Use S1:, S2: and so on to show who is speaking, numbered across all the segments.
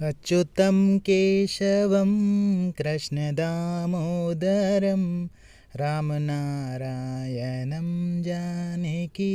S1: अच्युतं केशवं कृष्णदामोदरं रामनारायणं जानकीवल्लभं।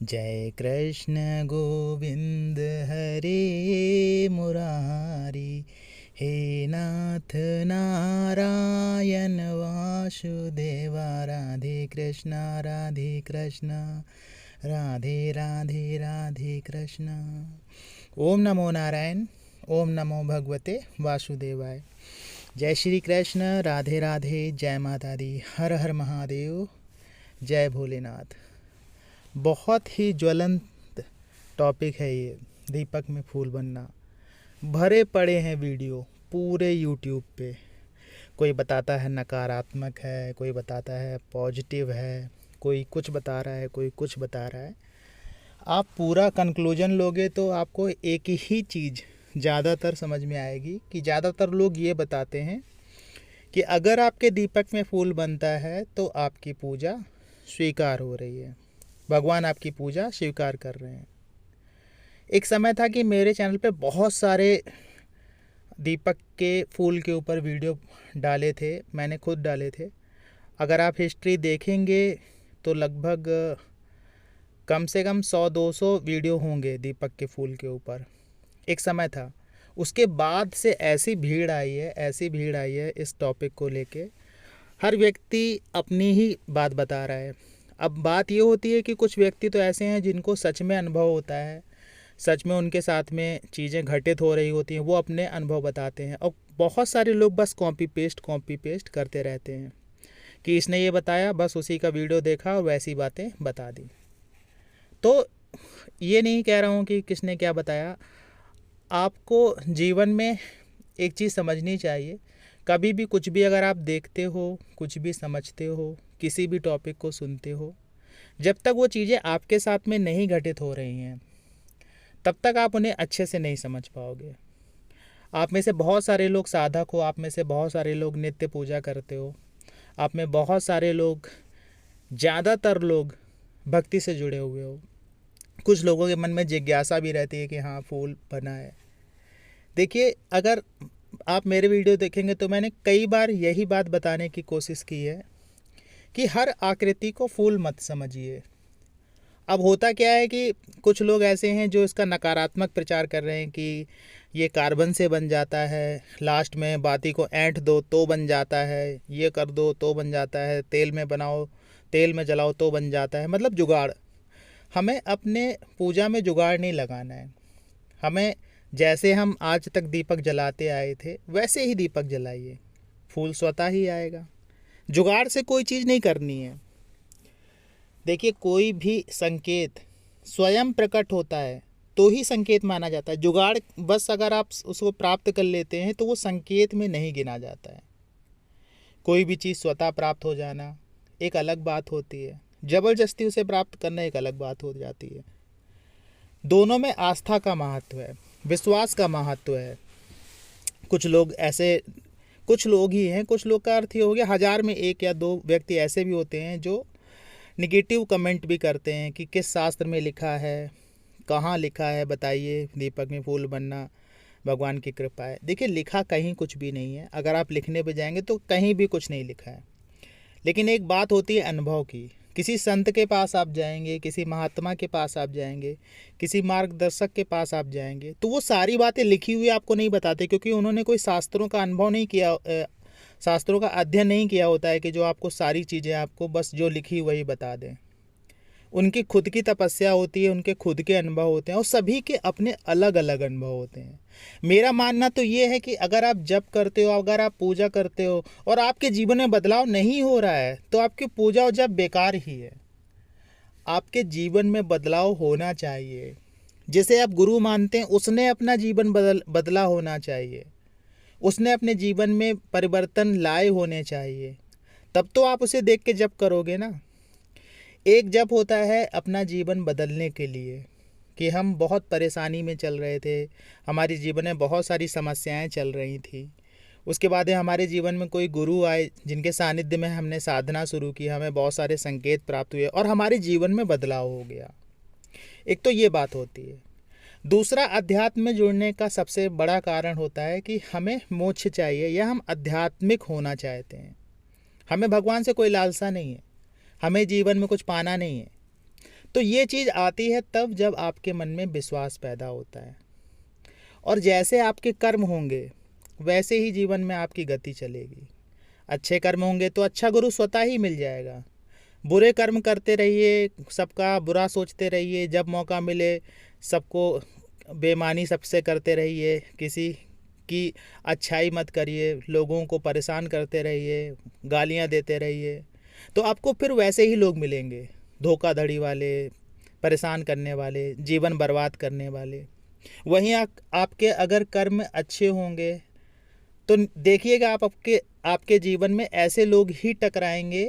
S1: जय कृष्ण गोविंद हरे मुरारी, हे नाथ नारायण वासुदेवा। राधे कृष्णा राधे कृष्णा राधे राधे राधे कृष्णा। ओम नमो नारायण, ओम नमो भगवते वासुदेवाय। जय श्री कृष्ण, राधे राधे, जय माता दी, हर हर महादेव, जय भोलेनाथ। बहुत ही ज्वलंत टॉपिक है ये, दीपक में फूल बनना। भरे पड़े हैं वीडियो पूरे यूट्यूब पे। कोई बताता है नकारात्मक है, कोई बताता है पॉजिटिव है, कोई कुछ बता रहा है, कोई कुछ बता रहा है। आप पूरा कंक्लूजन लोगे तो आपको एक ही चीज़ ज़्यादातर समझ में आएगी कि ज़्यादातर लोग ये बताते हैं कि अगर आपके दीपक में फूल बनता है तो आपकी पूजा स्वीकार हो रही है, भगवान आपकी पूजा स्वीकार कर रहे हैं। एक समय था कि मेरे चैनल पे बहुत सारे दीपक के फूल के ऊपर वीडियो डाले थे, मैंने खुद डाले थे। अगर आप हिस्ट्री देखेंगे तो लगभग कम से कम 100-200 वीडियो होंगे दीपक के फूल के ऊपर। एक समय था। उसके बाद से ऐसी भीड़ आई है इस टॉपिक को लेके। हर व्यक्ति अपनी ही बात बता रहा है। अब बात ये होती है कि कुछ व्यक्ति तो ऐसे हैं जिनको सच में अनुभव होता है, सच में उनके साथ में चीज़ें घटित हो रही होती हैं, वो अपने अनुभव बताते हैं। और बहुत सारे लोग बस कॉपी पेस्ट करते रहते हैं कि इसने ये बताया, बस उसी का वीडियो देखा और वैसी बातें बता दी। तो ये नहीं कह रहा हूँ कि किसने क्या बताया। आपको जीवन में एक चीज़ समझनी चाहिए, कभी भी कुछ भी अगर आप देखते हो, कुछ भी समझते हो, किसी भी टॉपिक को सुनते हो, जब तक वो चीज़ें आपके साथ में नहीं घटित हो रही हैं तब तक आप उन्हें अच्छे से नहीं समझ पाओगे। आप में से बहुत सारे लोग साधक हो, आप में से बहुत सारे लोग नित्य पूजा करते हो, आप में बहुत सारे लोग, ज़्यादातर लोग भक्ति से जुड़े हुए हो। कुछ लोगों के मन में जिज्ञासा भी रहती है कि हाँ फूल बना है। देखिए, अगर आप मेरे वीडियो देखेंगे तो मैंने कई बार यही बात बताने की कोशिश की है कि हर आकृति को फूल मत समझिए। अब होता क्या है कि कुछ लोग ऐसे हैं जो इसका नकारात्मक प्रचार कर रहे हैं कि ये कार्बन से बन जाता है, लास्ट में बाती को ऐंठ दो तो बन जाता है, ये कर दो तो बन जाता है, तेल में बनाओ, तेल में जलाओ तो बन जाता है। मतलब जुगाड़। हमें अपने पूजा में जुगाड़ नहीं लगाना है। हमें जैसे हम आज तक दीपक जलाते आए थे वैसे ही दीपक जलाइए, फूल स्वतः ही आएगा। जुगाड़ से कोई चीज़ नहीं करनी है। देखिए, कोई भी संकेत स्वयं प्रकट होता है तो ही संकेत माना जाता है। जुगाड़ बस अगर आप उसको प्राप्त कर लेते हैं तो वो संकेत में नहीं गिना जाता है। कोई भी चीज़ स्वतः प्राप्त हो जाना एक अलग बात होती है, ज़बरदस्ती उसे प्राप्त करना एक अलग बात हो जाती है। दोनों में आस्था का महत्व है, विश्वास का महत्व है। कुछ लोग ऐसे, कुछ लोग ही हैं, कुछ लोग का अर्थ ये हो गया 1000 में 1 या 2 व्यक्ति ऐसे भी होते हैं जो निगेटिव कमेंट भी करते हैं कि किस शास्त्र में लिखा है, कहाँ लिखा है, बताइए दीपक में फूल बनना भगवान की कृपा है। देखिए, लिखा कहीं कुछ भी नहीं है। अगर आप लिखने पे जाएंगे तो कहीं भी कुछ नहीं लिखा है। लेकिन एक बात होती है अनुभव की। किसी संत के पास आप जाएंगे, किसी महात्मा के पास आप जाएंगे, किसी मार्गदर्शक के पास आप जाएंगे तो वो सारी बातें लिखी हुई आपको नहीं बताते, क्योंकि उन्होंने कोई शास्त्रों का अनुभव नहीं किया, शास्त्रों का अध्ययन नहीं किया होता है कि जो आपको सारी चीज़ें आपको बस जो लिखी वही बता दें। उनकी खुद की तपस्या होती है, उनके खुद के अनुभव होते हैं और सभी के अपने अलग अलग अनुभव होते हैं। मेरा मानना तो ये है कि अगर आप जप करते हो, अगर आप पूजा करते हो और आपके जीवन में बदलाव नहीं हो रहा है तो आपकी पूजा और जप बेकार ही है। आपके जीवन में बदलाव होना चाहिए। जिसे आप गुरु मानते हैं उसने अपना जीवन बदला होना चाहिए, उसने अपने जीवन में परिवर्तन लाए होने चाहिए, तब तो आप उसे देख के जप करोगे ना। एक जप होता है अपना जीवन बदलने के लिए, कि हम बहुत परेशानी में चल रहे थे, हमारे जीवन में बहुत सारी समस्याएं चल रही थी। उसके बाद हमारे जीवन में कोई गुरु आए जिनके सानिध्य में हमने साधना शुरू की, हमें बहुत सारे संकेत प्राप्त हुए और हमारे जीवन में बदलाव हो गया। एक तो ये बात होती है। दूसरा, अध्यात्म में जुड़ने का सबसे बड़ा कारण होता है कि हमें मोक्ष चाहिए या हम आध्यात्मिक होना चाहते हैं। हमें भगवान से कोई लालसा नहीं है, हमें जीवन में कुछ पाना नहीं है। तो ये चीज़ आती है तब जब आपके मन में विश्वास पैदा होता है, और जैसे आपके कर्म होंगे वैसे ही जीवन में आपकी गति चलेगी। अच्छे कर्म होंगे तो अच्छा गुरु स्वतः ही मिल जाएगा। बुरे कर्म करते रहिए, सबका बुरा सोचते रहिए, जब मौका मिले सबको बेईमानी सबसे करते रहिए, किसी की अच्छाई मत करिए, लोगों को परेशान करते रहिए, गालियां देते रहिए, तो आपको फिर वैसे ही लोग मिलेंगे, धोखाधड़ी वाले, परेशान करने वाले, जीवन बर्बाद करने वाले। वहीं आपके अगर कर्म अच्छे होंगे तो देखिएगा आपके जीवन में ऐसे लोग ही टकराएंगे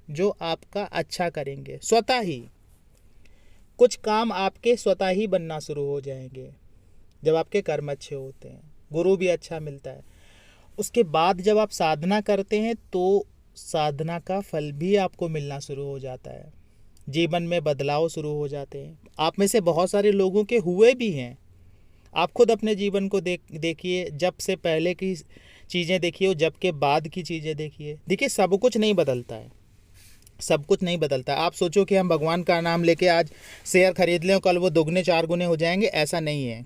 S1: जो आपका अच्छा करेंगे। स्वतः ही कुछ काम आपके स्वतः ही बनना शुरू हो जाएंगे जब आपके कर्म अच्छे होते हैं, गुरु भी अच्छा मिलता है। उसके बाद जब आप साधना करते हैं तो साधना का फल भी आपको मिलना शुरू हो जाता है, जीवन में बदलाव शुरू हो जाते हैं। आप में से बहुत सारे लोगों के हुए भी हैं। आप खुद अपने जीवन को देखिए, जब से पहले की चीज़ें देखिए और जब के बाद की चीज़ें देखिए। देखिए, सब कुछ नहीं बदलता है, सब कुछ नहीं बदलता। आप सोचो कि हम भगवान का नाम लेके आज शेयर खरीद लें और कल वो दुगने चार गुने हो जाएंगे, ऐसा नहीं है।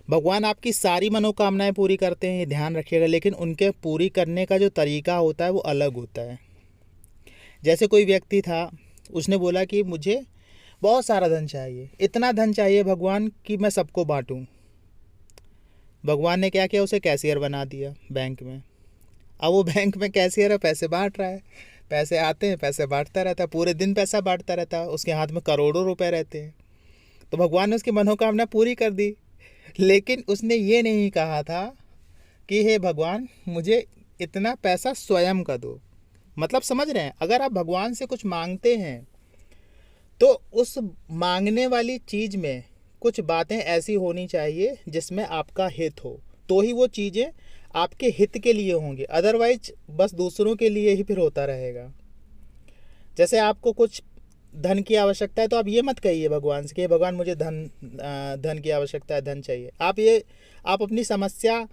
S1: भगवान आपकी सारी मनोकामनाएं पूरी करते हैं, ये ध्यान रखिएगा, लेकिन उनके पूरी करने का जो तरीका होता है वो अलग होता है। जैसे कोई व्यक्ति था, उसने बोला कि मुझे बहुत सारा धन चाहिए, इतना धन चाहिए भगवान कि मैं सबको बांटूं। भगवान ने क्या किया, उसे कैशियर बना दिया बैंक में। अब वो बैंक में कैशियर है, पैसे बांट रहा है, पैसे आते हैं, पैसे बांटता रहता है, पूरे दिन पैसा बांटता रहता है, उसके हाथ में करोड़ों रुपए रहते हैं। तो भगवान ने उसकी मनोकामना पूरी कर दी, लेकिन उसने ये नहीं कहा था कि हे भगवान मुझे इतना पैसा स्वयं का दो। मतलब समझ रहे हैं, अगर आप भगवान से कुछ मांगते हैं तो उस मांगने वाली चीज़ में कुछ बातें ऐसी होनी चाहिए जिसमें आपका हित हो, तो ही वो चीज़ें आपके हित के लिए होंगी। अदरवाइज बस दूसरों के लिए ही फिर होता रहेगा। जैसे आपको कुछ धन की आवश्यकता है तो आप ये मत कहिए भगवान से कि भगवान मुझे धन की आवश्यकता है, धन चाहिए। आप अपनी समस्या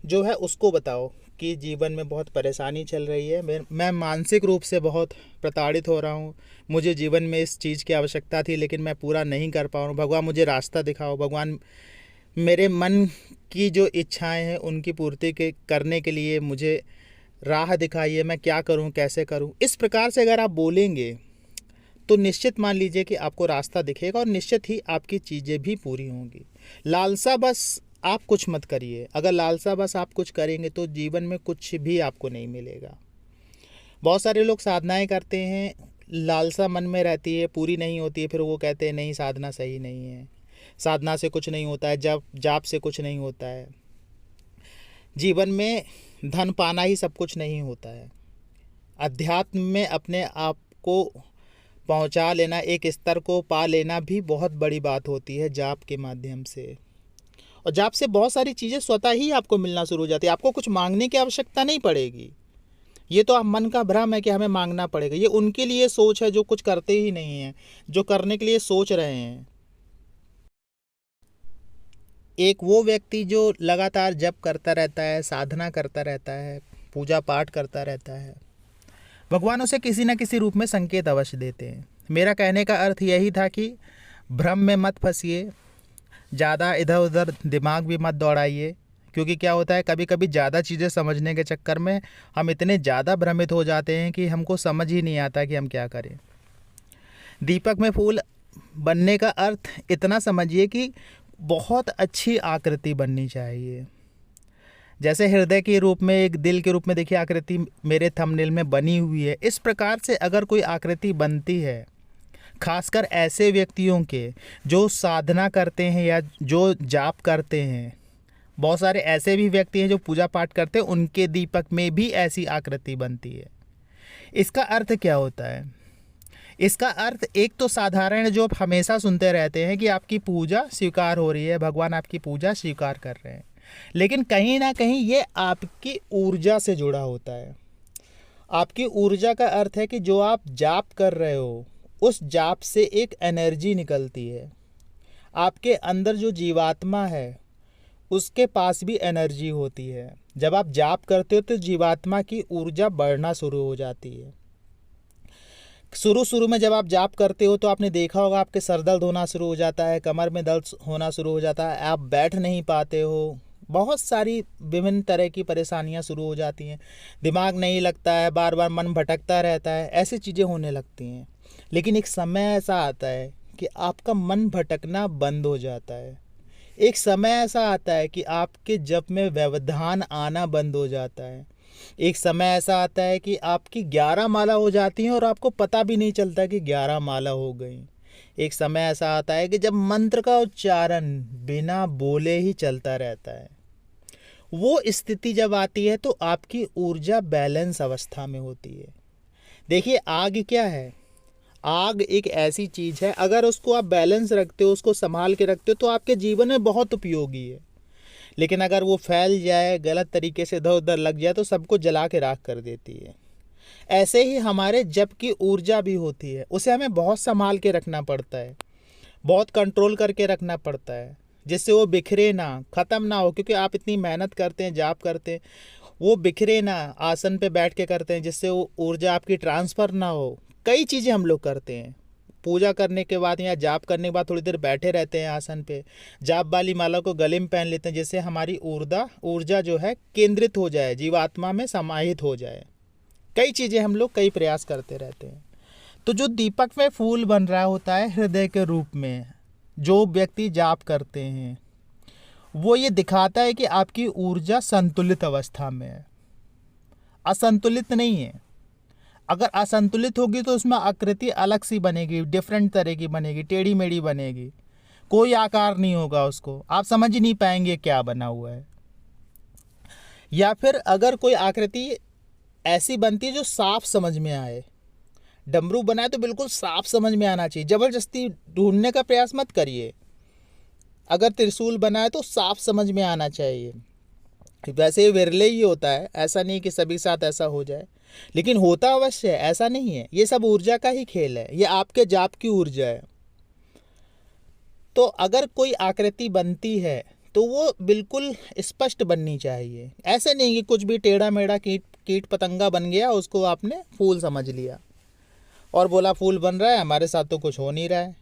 S1: जो है उसको बताओ कि जीवन में बहुत परेशानी चल रही है, मैं मानसिक रूप से बहुत प्रताड़ित हो रहा हूँ, मुझे जीवन में इस चीज़ की आवश्यकता थी लेकिन मैं पूरा नहीं कर पा रहा हूँ, भगवान मुझे रास्ता दिखाओ, भगवान मेरे मन की जो इच्छाएं हैं उनकी पूर्ति करने के लिए मुझे राह दिखाइए, मैं क्या करूं, कैसे करूं। इस प्रकार से अगर आप बोलेंगे तो निश्चित मान लीजिए कि आपको रास्ता दिखेगा और निश्चित ही आपकी चीज़ें भी पूरी होंगी। लालसा बस आप कुछ मत करिए। अगर लालसा बस आप कुछ करेंगे तो जीवन में कुछ भी आपको नहीं मिलेगा। बहुत सारे लोग साधनाएं करते हैं, लालसा मन में रहती है, पूरी नहीं होती है, फिर वो कहते हैं नहीं साधना सही नहीं है, साधना से कुछ नहीं होता है, जाप से कुछ नहीं होता है, जीवन में धन पाना ही सब कुछ नहीं होता है। अध्यात्म में अपने आप को पहुंचा लेना, एक स्तर को पा लेना भी बहुत बड़ी बात होती है जाप के माध्यम से। और जाप से बहुत सारी चीज़ें स्वतः ही आपको मिलना शुरू हो जाती है, आपको कुछ मांगने की आवश्यकता नहीं पड़ेगी। ये तो आप मन का भ्रम है कि हमें मांगना पड़ेगा, ये उनके लिए सोच है जो कुछ करते ही नहीं हैं, जो करने के लिए सोच रहे हैं। एक वो व्यक्ति जो लगातार जप करता रहता है, साधना करता रहता है, पूजा पाठ करता रहता है, भगवान उसे किसी न किसी रूप में संकेत अवश्य देते हैं। मेरा कहने का अर्थ यही था कि भ्रम में मत फंसिए, ज़्यादा इधर उधर दिमाग भी मत दौड़ाइए, क्योंकि क्या होता है कभी कभी ज़्यादा चीज़ें समझने के चक्कर में हम इतने ज़्यादा भ्रमित हो जाते हैं कि हमको समझ ही नहीं आता कि हम क्या करें। दीपक में फूल बनने का अर्थ इतना समझिए कि बहुत अच्छी आकृति बननी चाहिए। जैसे हृदय के रूप में, एक दिल के रूप में देखिए आकृति मेरे थंबनेल में बनी हुई है, इस प्रकार से अगर कोई आकृति बनती है, खासकर ऐसे व्यक्तियों के जो साधना करते हैं या जो जाप करते हैं, बहुत सारे ऐसे भी व्यक्ति हैं जो पूजा पाठ करते हैं, उनके दीपक में भी ऐसी आकृति बनती है। इसका अर्थ क्या होता है? इसका अर्थ एक तो साधारण जो आप हमेशा सुनते रहते हैं कि आपकी पूजा स्वीकार हो रही है, भगवान आपकी पूजा स्वीकार कर रहे हैं, लेकिन कहीं ना कहीं ये आपकी ऊर्जा से जुड़ा होता है। आपकी ऊर्जा का अर्थ है कि जो आप जाप कर रहे हो उस जाप से एक एनर्जी निकलती है। आपके अंदर जो जीवात्मा है उसके पास भी एनर्जी होती है। जब आप जाप करते हो तो जीवात्मा की ऊर्जा बढ़ना शुरू हो जाती है। शुरू में जब आप जाप करते हो तो आपने देखा होगा आपके सर दर्द होना शुरू हो जाता है, कमर में दर्द होना शुरू हो जाता है, आप बैठ नहीं पाते हो, बहुत सारी विभिन्न तरह की परेशानियां शुरू हो जाती हैं, दिमाग नहीं लगता है, बार बार मन भटकता रहता है, ऐसी चीज़ें होने लगती हैं। लेकिन एक समय ऐसा आता है कि आपका मन भटकना बंद हो जाता है। एक समय ऐसा आता है कि आपके जप में व्यवधान आना बंद हो जाता है। एक समय ऐसा आता है कि आपकी 11 माला हो जाती हैं और आपको पता भी नहीं चलता कि 11 माला हो गई। एक समय ऐसा आता है कि जब मंत्र का उच्चारण बिना बोले ही चलता रहता है। वो स्थिति जब आती है तो आपकी ऊर्जा बैलेंस अवस्था में होती है। देखिए, आग क्या है? आग एक ऐसी चीज़ है, अगर उसको आप बैलेंस रखते हो, उसको संभाल के रखते हो तो आपके जीवन में बहुत उपयोगी है। लेकिन अगर वो फैल जाए, गलत तरीके से इधर उधर लग जाए तो सबको जला के राख कर देती है। ऐसे ही हमारे जप की ऊर्जा भी होती है, उसे हमें बहुत संभाल के रखना पड़ता है, बहुत कंट्रोल करके रखना पड़ता है, जिससे वो बिखरे ना, ख़त्म ना हो। क्योंकि आप इतनी मेहनत करते हैं, जाप करते हैं, वो बिखरे ना, आसन पे बैठ के करते हैं जिससे वो ऊर्जा आपकी ट्रांसफ़र ना हो। कई चीज़ें हम लोग करते हैं। पूजा करने के बाद या जाप करने के बाद थोड़ी देर बैठे रहते हैं आसन पे, जाप वाली माला को गले में पहन लेते हैं जिससे हमारी ऊर्जा जो है केंद्रित हो जाए, जीवात्मा में समाहित हो जाए। कई चीज़ें हम लोग कई प्रयास करते रहते हैं। तो जो दीपक में फूल बन रहा होता है हृदय के रूप में, जो व्यक्ति जाप करते हैं, वो ये दिखाता है कि आपकी ऊर्जा संतुलित अवस्था में है, असंतुलित नहीं है। अगर असंतुलित होगी तो उसमें आकृति अलग सी बनेगी, डिफरेंट तरह की बनेगी, टेढ़ी मेढ़ी बनेगी, कोई आकार नहीं होगा, उसको आप समझ ही नहीं पाएंगे क्या बना हुआ है। या फिर अगर कोई आकृति ऐसी बनती है जो साफ समझ में आए, डमरू बनाए तो बिल्कुल साफ समझ में आना चाहिए, ज़बरदस्ती ढूंढने का प्रयास मत करिए। अगर त्रिशूल बनाए तो साफ समझ में आना चाहिए। वैसे विरले ही होता है, ऐसा नहीं कि सभी साथ ऐसा हो जाए, लेकिन होता अवश्य है, ऐसा नहीं है। ये सब ऊर्जा का ही खेल है, ये आपके जाप की ऊर्जा है। तो अगर कोई आकृति बनती है तो वो बिल्कुल स्पष्ट बननी चाहिए। ऐसे नहीं कि कुछ भी टेढ़ा मेढ़ा कीट पतंगा बन गया, उसको आपने फूल समझ लिया और बोला फूल बन रहा है, हमारे साथ तो कुछ हो नहीं रहा है।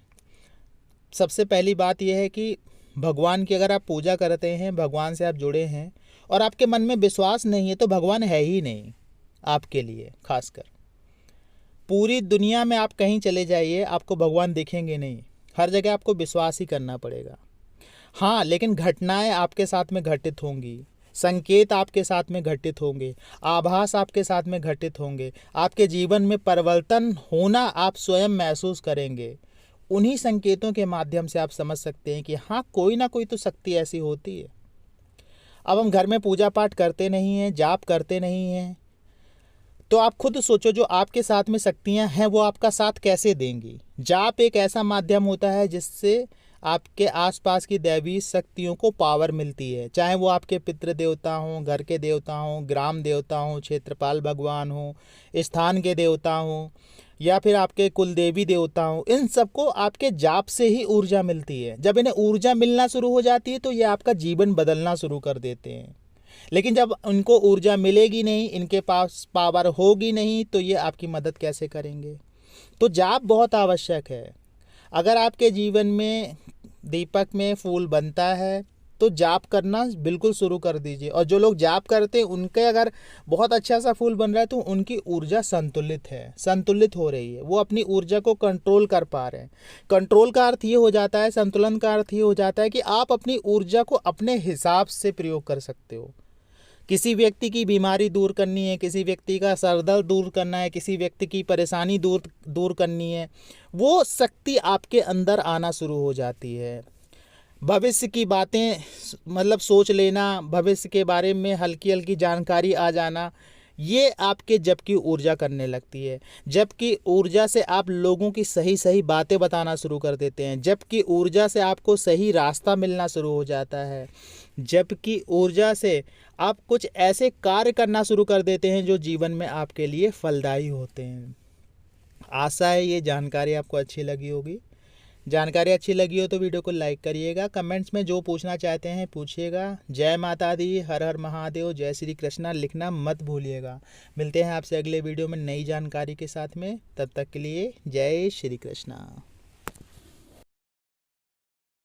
S1: सबसे पहली बात यह है कि भगवान की अगर आप पूजा करते हैं, भगवान से आप जुड़े हैं और आपके मन में विश्वास नहीं है तो भगवान है ही नहीं आपके लिए। खासकर पूरी दुनिया में आप कहीं चले जाइए, आपको भगवान दिखेंगे नहीं, हर जगह आपको विश्वास ही करना पड़ेगा। हाँ, लेकिन घटनाएं आपके साथ में घटित होंगी, संकेत आपके साथ में घटित होंगे, आभास आपके साथ में घटित होंगे, आपके जीवन में परिवर्तन होना आप स्वयं महसूस करेंगे। उन्हीं संकेतों के माध्यम से आप समझ सकते हैं कि हाँ, कोई ना कोई तो शक्ति ऐसी होती है। अब हम घर में पूजा पाठ करते नहीं हैं, जाप करते नहीं हैं, तो आप खुद सोचो जो आपके साथ में शक्तियां हैं वो आपका साथ कैसे देंगी। जाप एक ऐसा माध्यम होता है जिससे आपके आसपास की दैवी शक्तियों को पावर मिलती है, चाहे वो आपके पितृ देवता हों, घर के देवता हों, ग्राम देवता हों, क्षेत्रपाल भगवान हों, स्थान के देवता हों, या फिर आपके कुल देवी देवता हों। इन सबको आपके जाप से ही ऊर्जा मिलती है। जब इन्हें ऊर्जा मिलना शुरू हो जाती है तो ये आपका जीवन बदलना शुरू कर देते हैं। लेकिन जब उनको ऊर्जा मिलेगी नहीं, इनके पास पावर होगी नहीं, तो ये आपकी मदद कैसे करेंगे। तो जाप बहुत आवश्यक है। अगर आपके जीवन में दीपक में फूल बनता है तो जाप करना बिल्कुल शुरू कर दीजिए। और जो लोग जाप करते हैं उनके अगर बहुत अच्छा सा फूल बन रहा है तो उनकी ऊर्जा संतुलित है, संतुलित हो रही है, वो अपनी ऊर्जा को कंट्रोल कर पा रहे हैं। कंट्रोल का अर्थ ये हो जाता है, संतुलन का अर्थ ये हो जाता है कि आप अपनी ऊर्जा को अपने हिसाब से प्रयोग कर सकते हो। किसी व्यक्ति की बीमारी दूर करनी है, किसी व्यक्ति का सर दर्द दूर करना है, किसी व्यक्ति की परेशानी दूर करनी है, वो शक्ति आपके अंदर आना शुरू हो जाती है। भविष्य की बातें मतलब सोच लेना, भविष्य के बारे में हल्की हल्की जानकारी आ जाना, ये आपके जप की ऊर्जा करने लगती है। जप की ऊर्जा से आप लोगों की सही सही बातें बताना शुरू कर देते हैं। जप की ऊर्जा से आपको सही रास्ता मिलना शुरू हो जाता है। जप की ऊर्जा से आप कुछ ऐसे कार्य करना शुरू कर देते हैं जो जीवन में आपके लिए फलदायी होते हैं। आशा है ये जानकारी आपको अच्छी लगी होगी। जानकारी अच्छी लगी हो तो वीडियो को लाइक करिएगा। कमेंट्स में जो पूछना चाहते हैं पूछिएगा। जय माता दी, हर हर महादेव, जय श्री कृष्णा लिखना मत भूलिएगा। मिलते हैं आपसे अगले वीडियो में नई जानकारी के साथ में। तब तक के लिए जय श्री कृष्णा।